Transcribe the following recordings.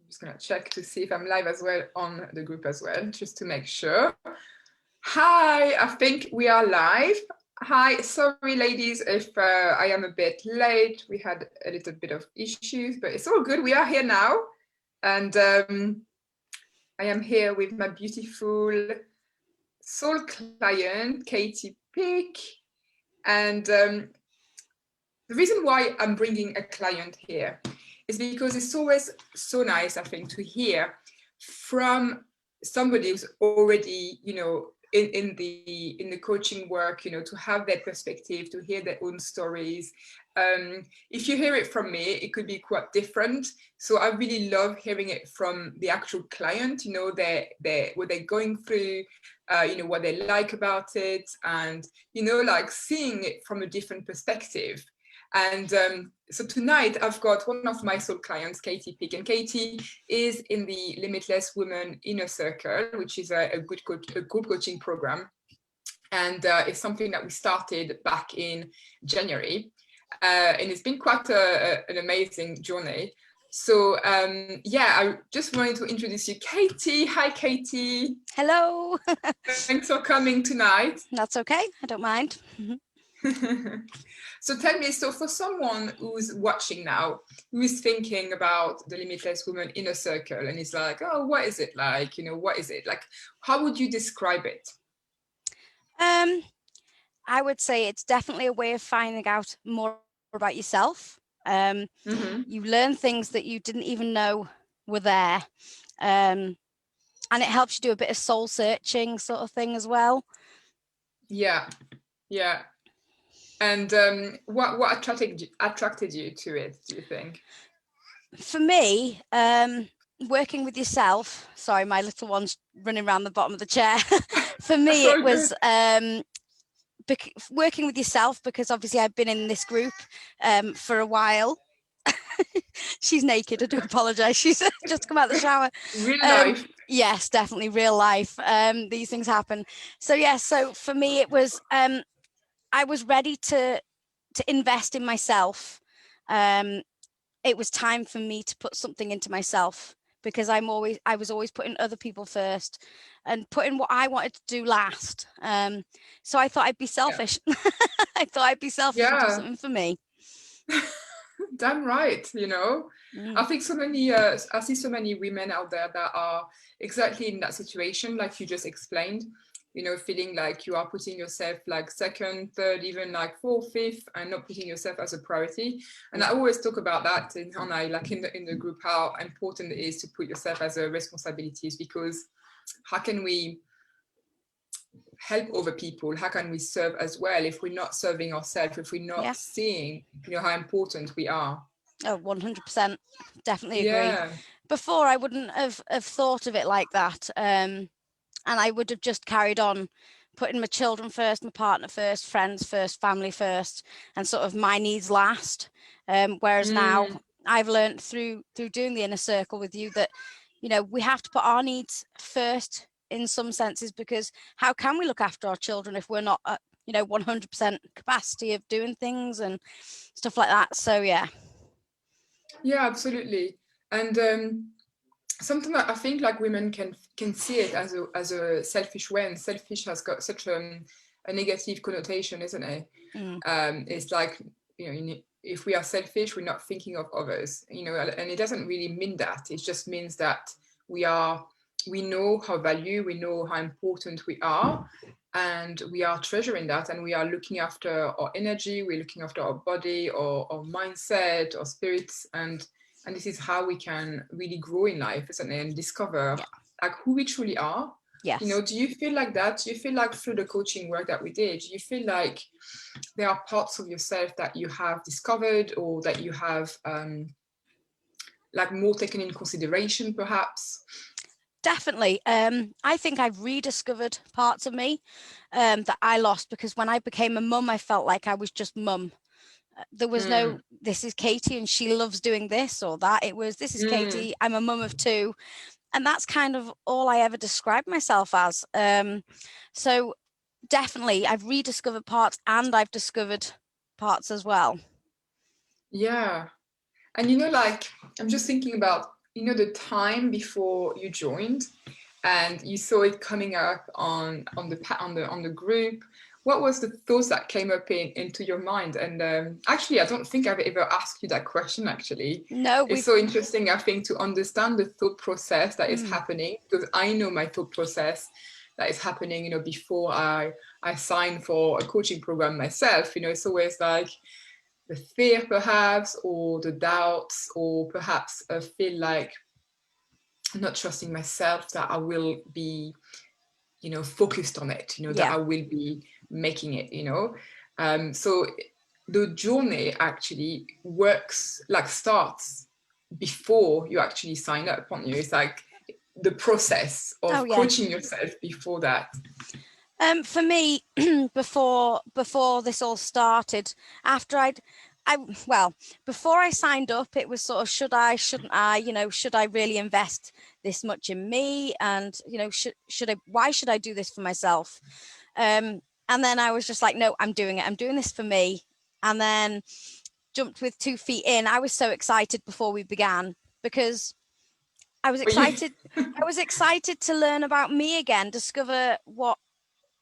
just gonna check to see if I'm live as well on the group as well, just to make sure. Hi, I think we are live. Hi, sorry ladies if I am a bit late. We had a little bit of issues, but it's all good. We are here now. And I am here with my beautiful soul client, Katie Pick. And the reason why I'm bringing a client here is because it's always so nice, I think, to hear from somebody who's already, in the coaching work, to have their perspective, to hear their own stories. If you hear it from me, it could be quite different. So I really love hearing it from the actual client, what they're going through, what they like about it, and, like seeing it from a different perspective. And so tonight I've got one of my soul clients, Katie Pick, and Katie is in the Limitless Women Inner Circle, which is a group coaching program. And it's something that we started back in January. And it's been quite an amazing journey. So I just wanted to introduce you, Katie. Hi, Katie. Hello. Thanks for coming tonight. That's okay. I don't mind. So tell me, so for someone who's watching now, who is thinking about the Limitless Women Inner Circle and is like, oh, what is it like? What is it like? How would you describe it? I would say it's definitely a way of finding out more about yourself. You learn things that you didn't even know were there. And it helps you do a bit of soul searching sort of thing as well. Yeah. And what attracted you to it, do you think? For me, working with yourself, sorry, my little one's running around the bottom of the chair. For me, it was working with yourself, because obviously I've been in this group for a while. She's naked. I do apologize. She's just come out of the shower. Real life. Yes, definitely real life. These things happen. So so for me it was I was ready to invest in myself. It was time for me to put something into myself, because I was always putting other people first and putting what I wanted to do last. So I thought I'd be selfish. Yeah. I thought I'd be selfish and do something for me. Damn right, I think I see so many women out there that are exactly in that situation, like you just explained, feeling like you are putting yourself like second, third, even like fourth, fifth, and not putting yourself as a priority. And I always talk about that in the group, how important it is to put yourself as a responsibility, because how can we help other people? How can we serve as well if we're not serving ourselves, if we're not seeing how important we are? Oh, 100%. Definitely agree. Before, I wouldn't have thought of it like that. And I would have just carried on putting my children first, my partner first, friends first, family first, and sort of my needs last. Whereas now I've learned through doing the inner circle with you that, we have to put our needs first in some senses, because how can we look after our children if we're not at 100% capacity of doing things and stuff like that? So yeah, absolutely. And something that I think like women can see it as a selfish way, and selfish has got such a negative connotation, isn't it? It's like, if we are selfish, we're not thinking of others, and it doesn't really mean that. It just means that we know our value, we know how important we are, and we are treasuring that, and we are looking after our energy, we're looking after our body, or our mindset, our spirits, and this is how we can really grow in life, isn't it? And discover like who we truly are. Yes. Do you feel like that? Do you feel like through the coaching work that we did, do you feel like there are parts of yourself that you have discovered, or that you have like more taken in consideration, perhaps? Definitely. I think I've rediscovered parts of me that I lost, because when I became a mum, I felt like I was just mum. There was no, this is Katie and she loves doing this or that. It was, this is Katie, I'm a mum of two. And that's kind of all I ever described myself as. So definitely I've rediscovered parts, and I've discovered parts as well. Yeah. And like, I'm just thinking about, you know, the time before you joined and you saw it coming up on the group, what was the thoughts that came up into your mind? And actually, I don't think I've ever asked you that question, actually. No, it's so interesting, I think, to understand the thought process that is happening, because I know my thought process that is happening, you know, before I sign for a coaching program myself. You know, it's always like the fear perhaps, or the doubts, or perhaps a feel like not trusting myself, that I will be, you know, focused on it, you know, that I will be making it, you know. So the journey actually works, like starts before you actually sign up on you. It's like the process of coaching yourself before that. For me, before this all started, before I signed up, it was sort of, should I, shouldn't I, you know, should I really invest this much in me? And, you know, should I, why should I do this for myself? And then I was just like, no, I'm doing it. I'm doing this for me. And then jumped with 2 feet in. I was so excited before we began, because I was excited. I was excited to learn about me again, discover what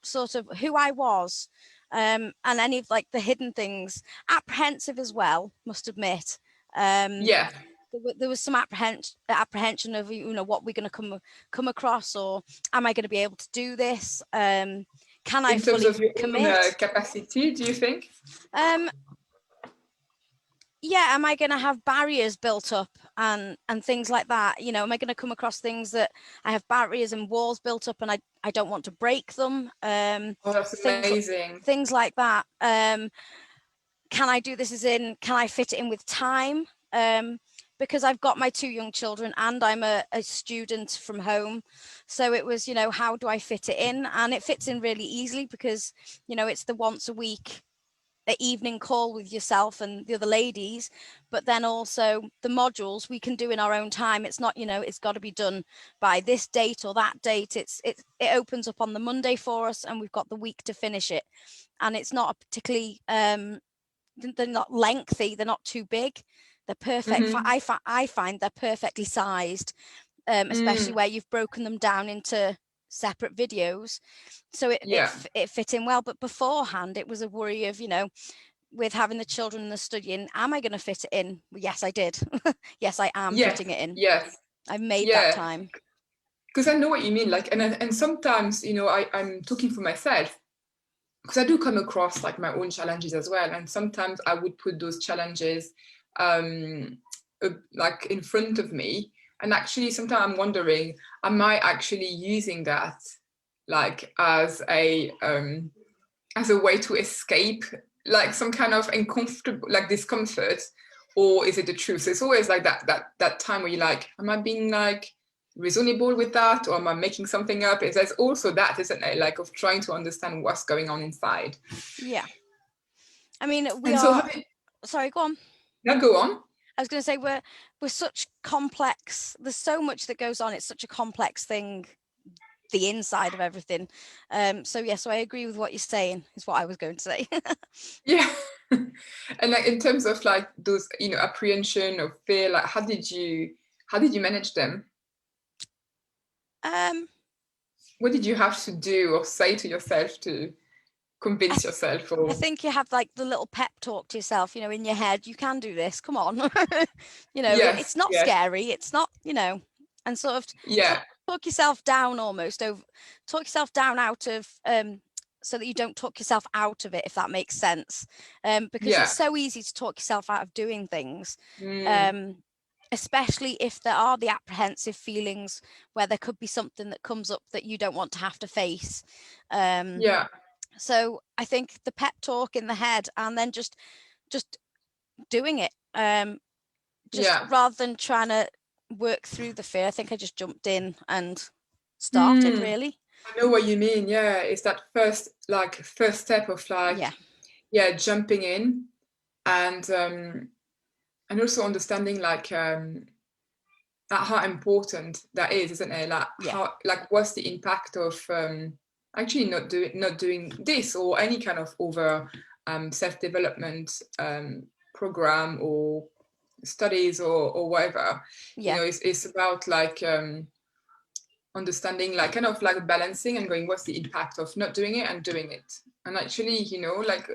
sort of who I was, and any of like the hidden things. Apprehensive as well, must admit. There was some apprehension of, you know, what we're going to come across, or am I going to be able to do this? Can I in terms fully of your commit? own, capacity, do you think? Yeah, am I going to have barriers built up and things like that? You know, am I going to come across things that I have barriers and walls built up and I don't want to break them? Oh, that's amazing. Things like that. Can I do this can I fit it in with time? Because I've got my 2 young children and I'm a student from home. So it was, you know, how do I fit it in? And it fits in really easily because, you know, it's the once a week evening call with yourself and the other ladies, but then also the modules we can do in our own time. It's not, you know, it's got to be done by this date or that date. It opens up on the Monday for us and we've got the week to finish it. And it's not a particularly they're not lengthy, they're not too big, they're perfect. I find they're perfectly sized, especially where you've broken them down into separate videos, so it fit in well. But beforehand it was a worry of, you know, with having the children and the studying, am I going to fit it in? Well, yes, I did. Yes, I am fitting it in. Yes, I've made that time. Because I know what you mean, like, and sometimes, you know, I'm talking for myself, because I do come across like my own challenges as well, and sometimes I would put those challenges like in front of me, and actually sometimes I'm wondering, am I actually using that like as a way to escape like some kind of uncomfortable, like, discomfort, or is it the truth? So it's always like that time where you're like, am I being like reasonable with that, or am I making something up? There's also that, isn't it, like, of trying to understand what's going on inside. Yeah, I mean, sorry, go on. Yeah, go on. I was going to say, we're such complex, there's so much that goes on. It's such a complex thing, the inside of everything. So I agree with what you're saying, is what I was going to say. Yeah. And like, in terms of like those, you know, apprehension or fear, like, how did you manage them? What did you have to do or say to yourself to convince yourself? Or I think you have like the little pep talk to yourself, you know, in your head, you can do this, come on. You know, it's not scary, it's not, you know, and sort of talk yourself down, almost talk yourself down out of so that you don't talk yourself out of it, if that makes sense. Because it's so easy to talk yourself out of doing things. Especially if there are the apprehensive feelings where there could be something that comes up that you don't want to have to face. So I think the pep talk in the head, and then just doing it, rather than trying to work through the fear. I think I just jumped in and started, really. I know what you mean. Yeah, it's that first step of like, jumping in, and also understanding like how important that is, isn't it? Like, how, like, what's the impact of actually not doing this, or any kind of over self-development program, or studies or whatever. Yeah. You know, it's about like understanding, like kind of like balancing and going, what's the impact of not doing it and doing it. And actually, you know, like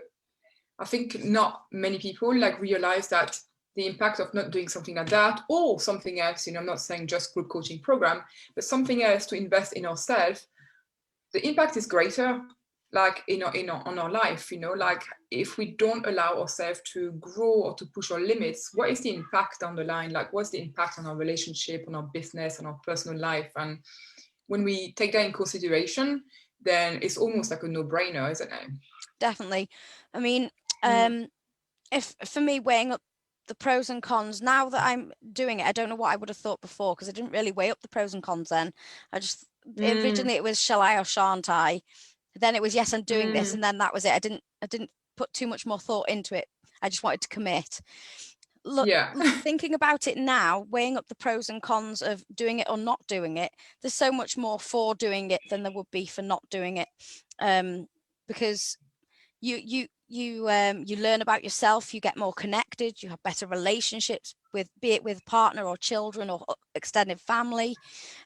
I think not many people like realize that the impact of not doing something like that or something else, you know, I'm not saying just group coaching program, but something else to invest in ourselves, the impact is greater, like on our life, you know, like if we don't allow ourselves to grow or to push our limits, what is the impact down the line? Like what's the impact on our relationship, on our business, on our personal life? And when we take that in consideration, then it's almost like a no-brainer, isn't it? Definitely. I mean, if for me, weighing up the pros and cons, now that I'm doing it, I don't know what I would have thought before, because I didn't really weigh up the pros and cons then. I just originally it was shall I or shan't I? Then it was yes, I'm doing this, and then that was it. I didn't put too much more thought into it. I just wanted to commit. Look, thinking about it now, weighing up the pros and cons of doing it or not doing it, there's so much more for doing it than there would be for not doing it, because you learn about yourself, you get more connected, you have better relationships with, be it with partner or children or extended family.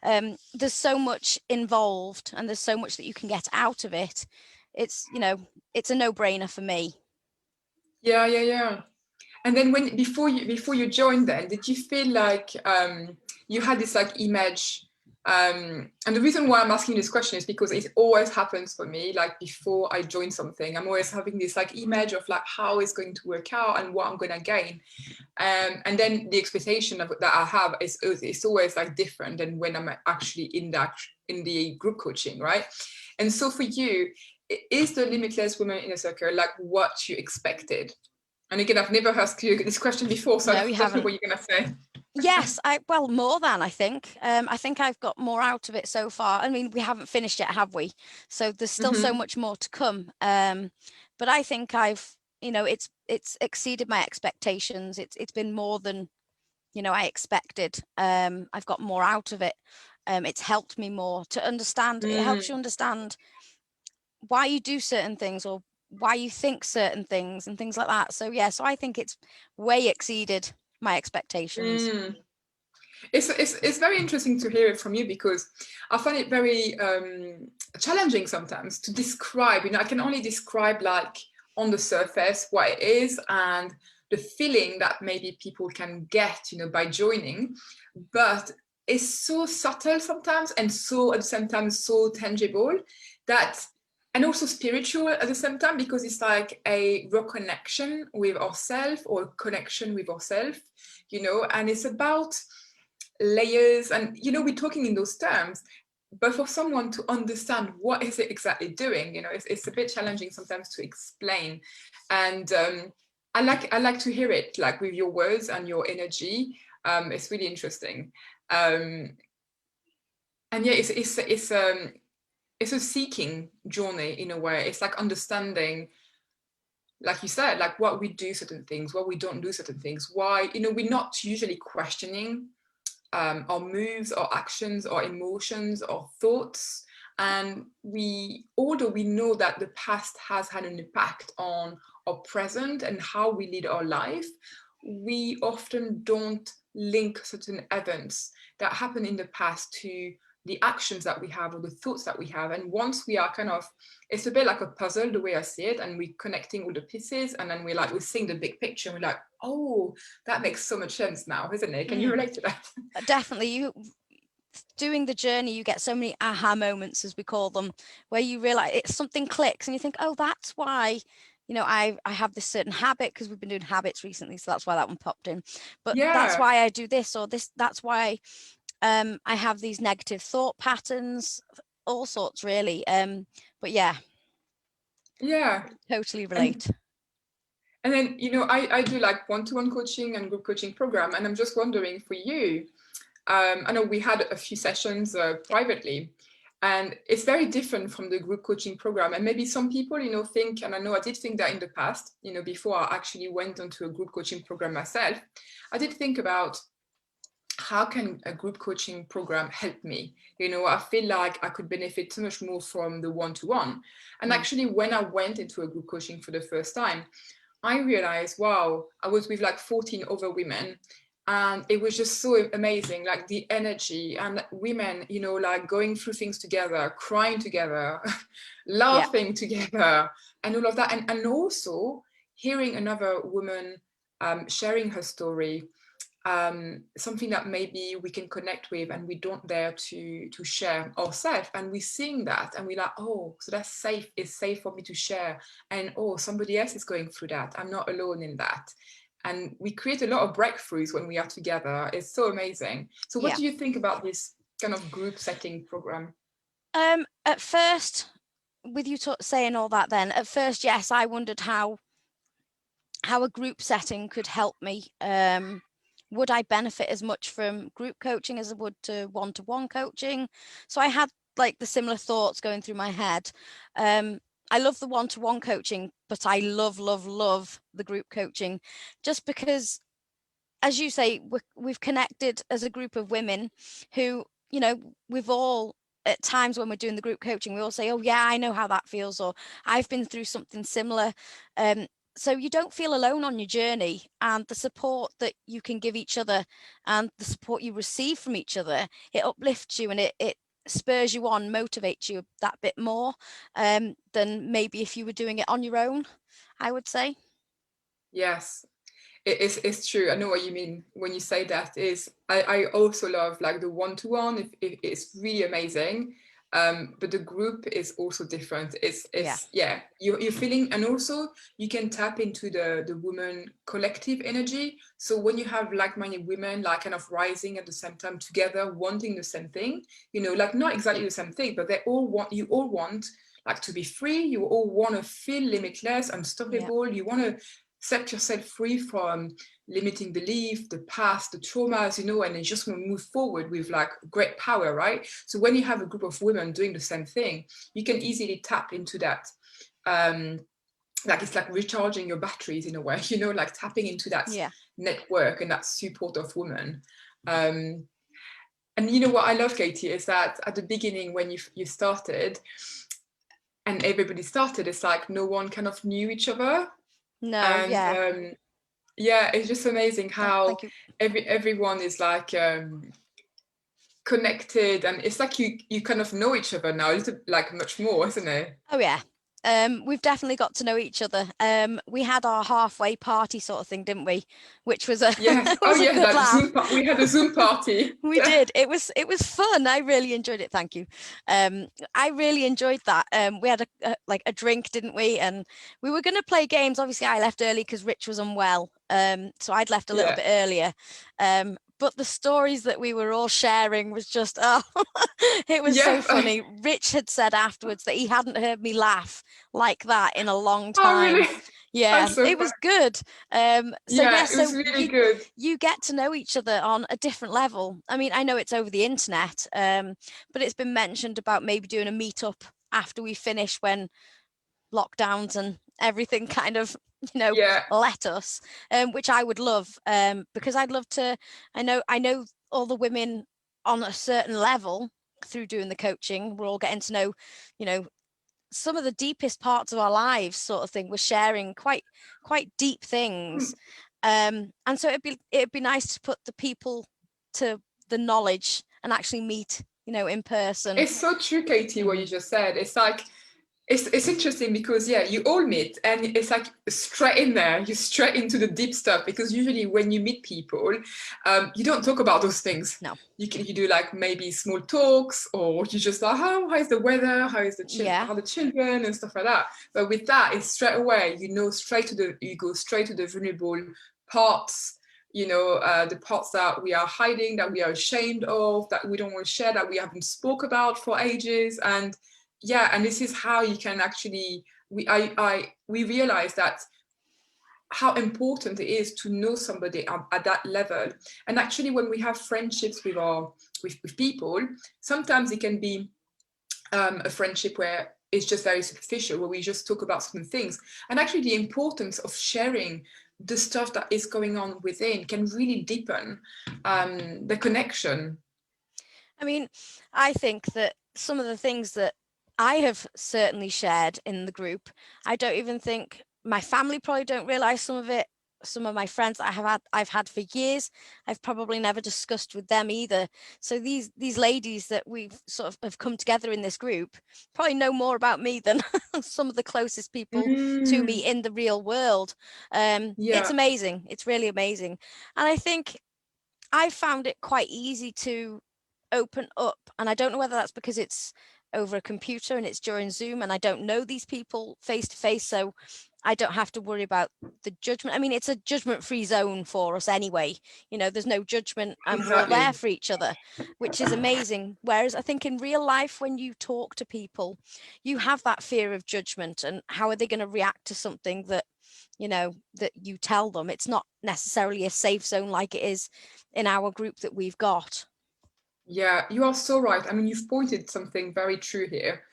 There's so much involved and there's so much that you can get out of it. It's, you know, it's a no-brainer for me. Yeah. And then before you joined, then did you feel like you had this like image? And the reason why I'm asking this question is because it always happens for me. Like before I join something, I'm always having this like image of like how it's going to work out and what I'm going to gain. And then the expectation that I have is always like different than when I'm actually in the group coaching, right? And so for you, is the Limitless Women Inner Circle like what you expected? And again, I've never asked you this question before, so no, I don't know what you're going to say. Yes, well, more than I think. I think I've got more out of it so far. I mean, we haven't finished yet, have we? So there's still so much more to come. But I think I've, you know, it's exceeded my expectations. It's been more than, you know, I expected. I've got more out of it. It's helped me more to understand. It helps you understand why you do certain things or why you think certain things and things like that. So yeah, so I think it's way exceeded my expectations. It's very interesting to hear it from you, because I find it very challenging sometimes to describe. You know, I can only describe like on the surface what it is and the feeling that maybe people can get, you know, by joining, but it's so subtle sometimes and so at the same time so tangible that, and also spiritual at the same time, because it's like a reconnection with ourselves or a connection with ourselves, you know, and it's about layers. And, you know, we're talking in those terms, but for someone to understand what is it exactly doing, you know, it's a bit challenging sometimes to explain. And I like to hear it like with your words and your energy. It's really interesting. And yeah, it's a seeking journey in a way. It's like understanding, like you said, like what we do certain things, what we don't do certain things, why, you know, we're not usually questioning our moves, our actions, our emotions, our thoughts. And although we know that the past has had an impact on our present and how we lead our life, we often don't link certain events that happened in the past to the actions that we have or the thoughts that we have. And once we are kind of, it's a bit like a puzzle the way I see it, and we're connecting all the pieces, and then we're seeing the big picture, and we're like, oh, that makes so much sense now, isn't it? Can you relate to that? Definitely. You doing the journey, you get so many aha moments, as we call them, where you realize something clicks and you think, oh, that's why, you know, I have this certain habit, because we've been doing habits recently, so that's why that one popped in. But that's why I do this, or this, that's why I have these negative thought patterns, all sorts really. But yeah, totally relate. And then, you know, I do like one-to-one coaching and group coaching program, and I'm just wondering for you, I know we had a few sessions privately, and it's very different from the group coaching program. And maybe some people, you know, think, and I know I did think that in the past, you know, before I actually went onto a group coaching program myself, I did think about, how can a group coaching program help me? You know, I feel like I could benefit so much more from the one-to-one. And actually, when I went into a group coaching for the first time, I realized, wow, I was with like 14 other women, and it was just so amazing, like the energy and women, you know, like going through things together, crying together, Yeah. laughing together, and all of that. And also hearing another woman sharing her story, something that maybe we can connect with and we don't dare to share ourselves, and we're seeing that and we're like, oh, so that's safe, it's safe for me to share, and oh, somebody else is going through that, I'm not alone in that. And we create a lot of breakthroughs when we are together. It's so amazing. So what Yeah. do you think about this kind of group setting program? At first, with you saying all that, then at first, yes, I wondered how a group setting could help me. Would I benefit as much from group coaching as I would to one-to-one coaching? So I had like the similar thoughts going through my head. I love the one-to-one coaching, but I love the group coaching, just because, as you say, we've connected as a group of women who, you know, we've all, at times when we're doing the group coaching, we all say, oh yeah, I know how that feels, or I've been through something similar. So you don't feel alone on your journey, and the support that you can give each other and the support you receive from each other, it uplifts you, and it spurs you on, motivates you that bit more than maybe if you were doing it on your own, I would say. Yes, it's true. I know what you mean when you say that. Is I also love like the one-to-one. It's really amazing. But the group is also different. It's yeah, you're feeling, and also you can tap into the woman collective energy. So when you have like-minded women, like kind of rising at the same time together, wanting the same thing, you know, like not exactly the same thing, but you all want like to be free. You all want to feel limitless, unstoppable. You want to set yourself free from limiting belief, the past, the traumas, you know, and you just want to move forward with like great power, right? So when you have a group of women doing the same thing, you can easily tap into that. Like it's like recharging your batteries in a way, you know, like tapping into that network and that support of women. And you know what I love, Katie, is that at the beginning when you started and everybody started, it's like no one kind of knew each other. No, And yeah. yeah, it's just amazing how Thank you. everyone is like connected, and it's like you kind of know each other now, a little like much more, isn't it? Oh yeah. We've definitely got to know each other. We had our halfway party sort of thing, didn't we? Which was a Yes. Oh was a yeah, good that laugh. we had a Zoom party. We Yeah. did. It was fun. I really enjoyed it. Thank you. I really enjoyed that. We had a drink, didn't we? And we were going to play games. Obviously, I left early because Rich was unwell. So I'd left a little bit earlier. But the stories that we were all sharing was just, oh, it was so funny. Rich had said afterwards that he hadn't heard me laugh like that in a long Oh time. really? Yeah, So it was good. yeah, it was So really good. you get to know each other on a different level. I mean, I know it's over the internet, but it's been mentioned about maybe doing a meetup after we finish, when lockdowns and everything kind of, let us, which I would love, because I'd love to. I know all the women on a certain level through doing the coaching. We're all getting to know, some of the deepest parts of our lives, sort of thing. We're sharing quite deep things, and so it'd be nice to put the people to the knowledge and actually meet, in person. It's so true, Katie, what you just said. It's like it's interesting because yeah, you all meet and it's like straight in there, you straight into the deep stuff, because usually when you meet people, you don't talk about those things. No. You do like maybe small talks, or you just like, how is the weather, how is how the children and stuff like that. But with that, it's straight away, you go straight to the vulnerable parts, the parts that we are hiding, that we are ashamed of, that we don't want to share, that we haven't spoke about for ages. And yeah, and this is how you can actually, we realize that how important it is to know somebody at that level. And actually when we have friendships with people, sometimes it can be a friendship where it's just very superficial, where we just talk about some things. And actually the importance of sharing the stuff that is going on within can really deepen the connection. I mean, I think that some of the things that I have certainly shared in the group, I don't even think my family probably don't realize some of it. Some of my friends that I've had for years, I've probably never discussed with them either. So these ladies that we've sort of have come together in this group probably know more about me than some of the closest people to me in the real world. It's amazing. It's really amazing. And I think I found it quite easy to open up, and I don't know whether that's because it's over a computer and it's during Zoom and I don't know these people face to face, so I don't have to worry about the judgment. I mean, it's a judgment-free zone for us anyway. You know, there's no judgment and we're all there for each other, which is amazing. Whereas I think in real life, when you talk to people, you have that fear of judgment and how are they going to react to something that, you know, that you tell them. It's not necessarily a safe zone like it is in our group that we've got. Yeah, you are so right. I mean, you've pointed something very true here.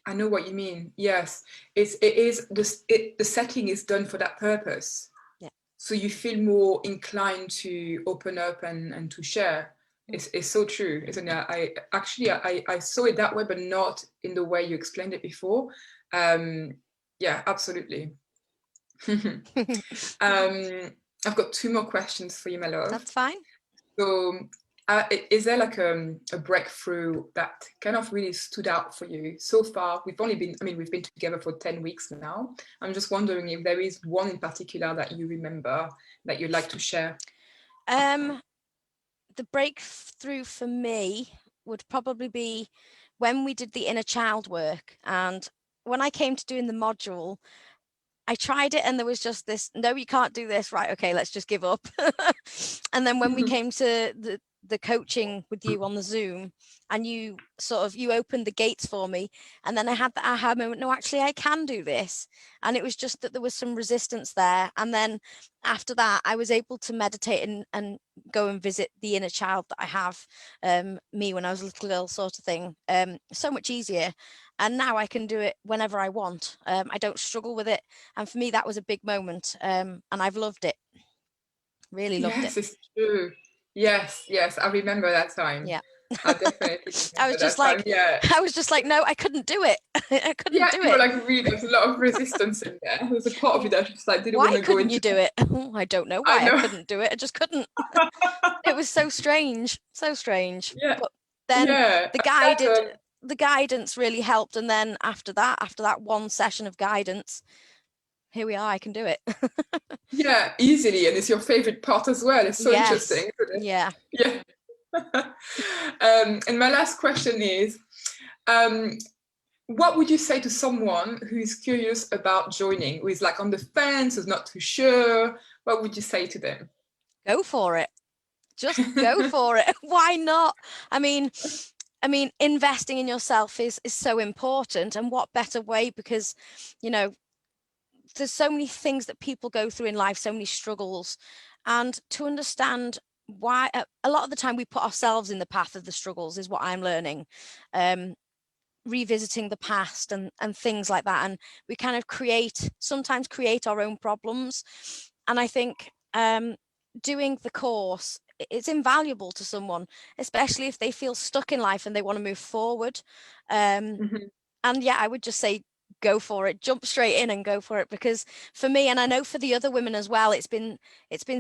I know what you mean. Yes, the setting is done for that purpose. Yeah. So you feel more inclined to open up and to share. It's so true, isn't it? I saw it that way, but not in the way you explained it before. Yeah, absolutely. I've got 2 more questions for you, my love. That's fine. So is there like a breakthrough that kind of really stood out for you so far? We've been together for 10 weeks now. I'm just wondering if there is one in particular that you remember that you'd like to share. The breakthrough for me would probably be when we did the inner child work. And when I came to doing the module, I tried it and there was just this, no, you can't do this. Right. Okay, let's just give up. And then when we came to the coaching with you on the Zoom and you opened the gates for me, and then I had the aha moment, no, actually I can do this. And it was just that there was some resistance there. And then after that, I was able to meditate and go and visit the inner child that I have, me when I was a little girl, sort of thing. So much easier. And now I can do it whenever I want. I don't struggle with it. And for me, that was a big moment. And I've loved it. Really loved it. Yes, it's true. Yes, I remember that time. Yeah. I definitely I was just like, I was just like, no, I couldn't do it. I couldn't do it. You were like, really, there's a lot of resistance in there. There's a part of you that just like didn't want to go into. Why couldn't you do it? Oh, I don't know why I couldn't do it. I just couldn't. It was so strange, so strange. Yeah. But then the guidance really helped, and then after that one session of guidance, here we are. I can do it. Yeah, easily, and it's your favorite part as well. It's so interesting, isn't it? Yeah. And my last question is, what would you say to someone who is curious about joining, who is like on the fence, who's not too sure? What would you say to them? Go for it. Just go for it. Why not? I mean, investing in yourself is so important, and what better way? Because, you know, there's so many things that people go through in life, so many struggles, and to understand why a lot of the time we put ourselves in the path of the struggles is what I'm learning. Revisiting the past and things like that, and we kind of sometimes create our own problems. And I think doing the course, it's invaluable to someone, especially if they feel stuck in life and they want to move forward. And yeah, I would just say go for it, jump straight in and go for it, because for me, and I know for the other women as well, it's been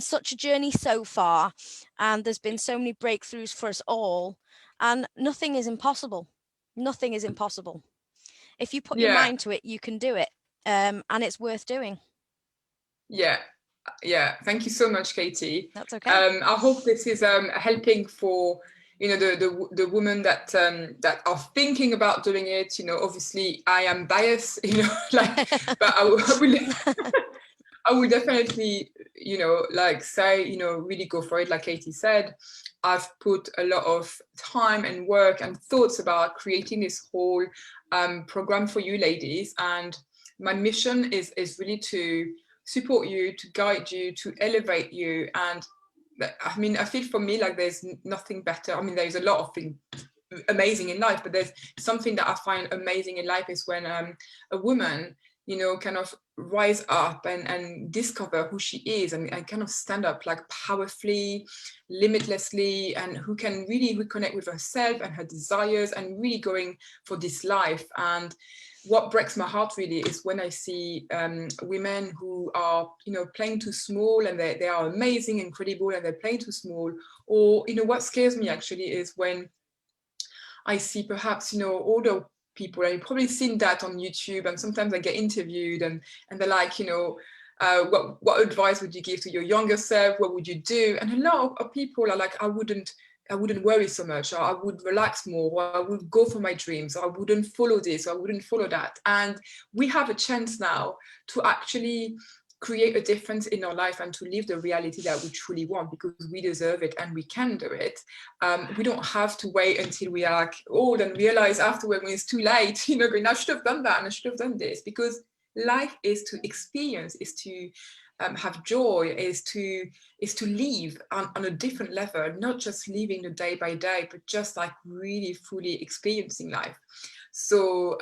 such a journey so far, and there's been so many breakthroughs for us all, and nothing is impossible. If you put your mind to it, you can do it, and it's worth doing. Thank you so much, Katie. That's okay. I hope this is helping for the women that are thinking about doing it. Obviously I am biased, but I will definitely say really go for it. Like Katie said, I've put a lot of time and work and thoughts about creating this whole program for you ladies, and my mission is really to support you, to guide you, to elevate you. And I mean, I feel for me like there's nothing better. I mean, there's a lot of things amazing in life, but there's something that I find amazing in life is when a woman kind of rise up and discover who she is, and kind of stand up like powerfully, limitlessly, and who can really reconnect with herself and her desires and really going for this life. And what breaks my heart really is when I see women who are, playing too small, and they are amazing, incredible, and they're playing too small. Or, what scares me actually is when I see perhaps, older people, and you've probably seen that on YouTube, and sometimes I get interviewed and they're like, what advice would you give to your younger self? What would you do? And a lot of people are like, I wouldn't worry so much, or I would relax more, or I would go for my dreams, or I wouldn't follow this, or I wouldn't follow that. And we have a chance now to actually create a difference in our life and to live the reality that we truly want, because we deserve it and we can do it. We don't have to wait until we are like old and realize afterward when it's too late, going, I should have done that and I should have done this. Because life is to experience, is to have joy, is to live on a different level, not just living the day by day, but just like really fully experiencing life. So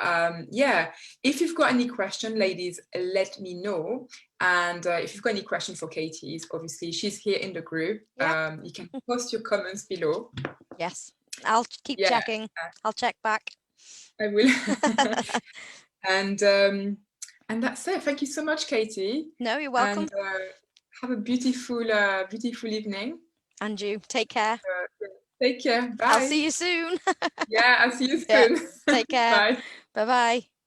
if you've got any question, ladies, let me know. And if you've got any questions for Katie, obviously she's here in the group. You can post your comments below. Yes, I'll keep checking. I'll check back. I will. And that's it. Thank you so much, Katie. No, you're welcome. And have a beautiful evening. And you take care. Take care. Bye. I'll see you soon. Yeah, I'll see you soon. Yeah. Take care. Bye. Bye-bye.